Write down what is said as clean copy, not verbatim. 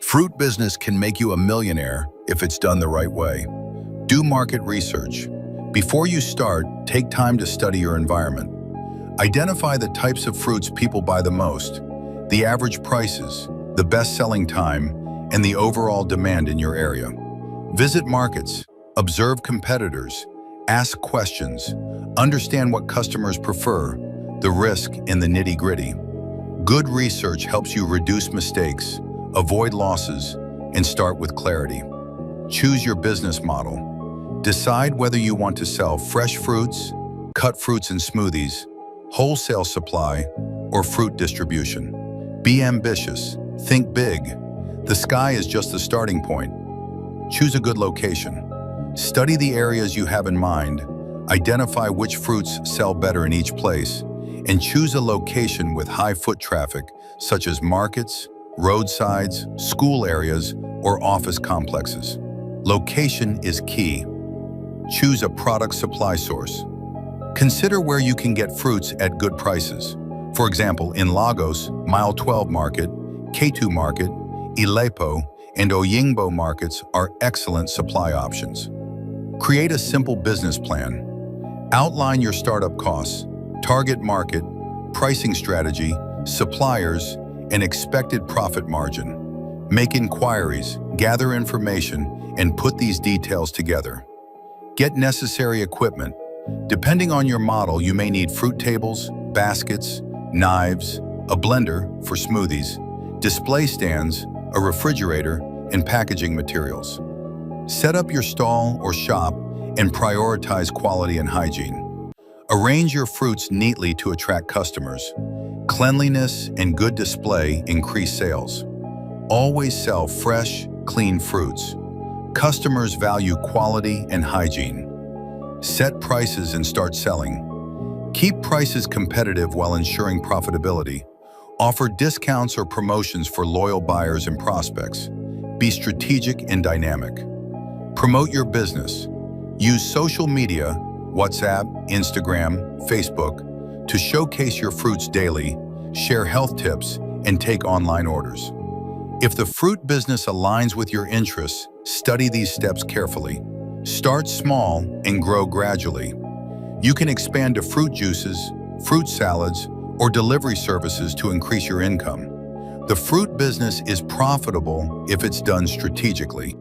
Fruit business can make you a millionaire if it's done the right way. Do market research. Before you start, take time to study your environment. Identify the types of fruits people buy the most, the average prices, the best-selling time, and the overall demand in your area. Visit markets, observe competitors, ask questions, understand what customers prefer, the risk and the nitty-gritty. Good research helps you reduce mistakes, avoid losses, and start with clarity. Choose your business model. Decide whether you want to sell fresh fruits, cut fruits and smoothies, wholesale supply, or fruit distribution. Be ambitious. Think big. The sky is just the starting point. Choose a good location. Study the areas you have in mind, identify which fruits sell better in each place, and choose a location with high foot traffic, such as markets, roadsides, school areas, or office complexes. Location is key. Choose a product supply source. Consider where you can get fruits at good prices. For example, in Lagos, Mile 12 Market, K2 Market, Ilepo, and Oyingbo markets are excellent supply options. Create a simple business plan. Outline your startup costs, target market, pricing strategy, suppliers, and expected profit margin. Make inquiries, gather information, and put these details together. Get necessary equipment. Depending on your model, you may need fruit tables, baskets, knives, a blender for smoothies, display stands, a refrigerator, and packaging materials. Set up your stall or shop and prioritize quality and hygiene. Arrange your fruits neatly to attract customers. Cleanliness and good display increase sales. Always sell fresh, clean fruits. Customers value quality and hygiene. Set prices and start selling. Keep prices competitive while ensuring profitability. Offer discounts or promotions for loyal buyers and prospects. Be strategic and dynamic. Promote your business. Use social media, WhatsApp, Instagram, Facebook, to showcase your fruits daily, share health tips, and take online orders. If the fruit business aligns with your interests, study these steps carefully. Start small and grow gradually. You can expand to fruit juices, fruit salads, or delivery services to increase your income. The fruit business is profitable if it's done strategically.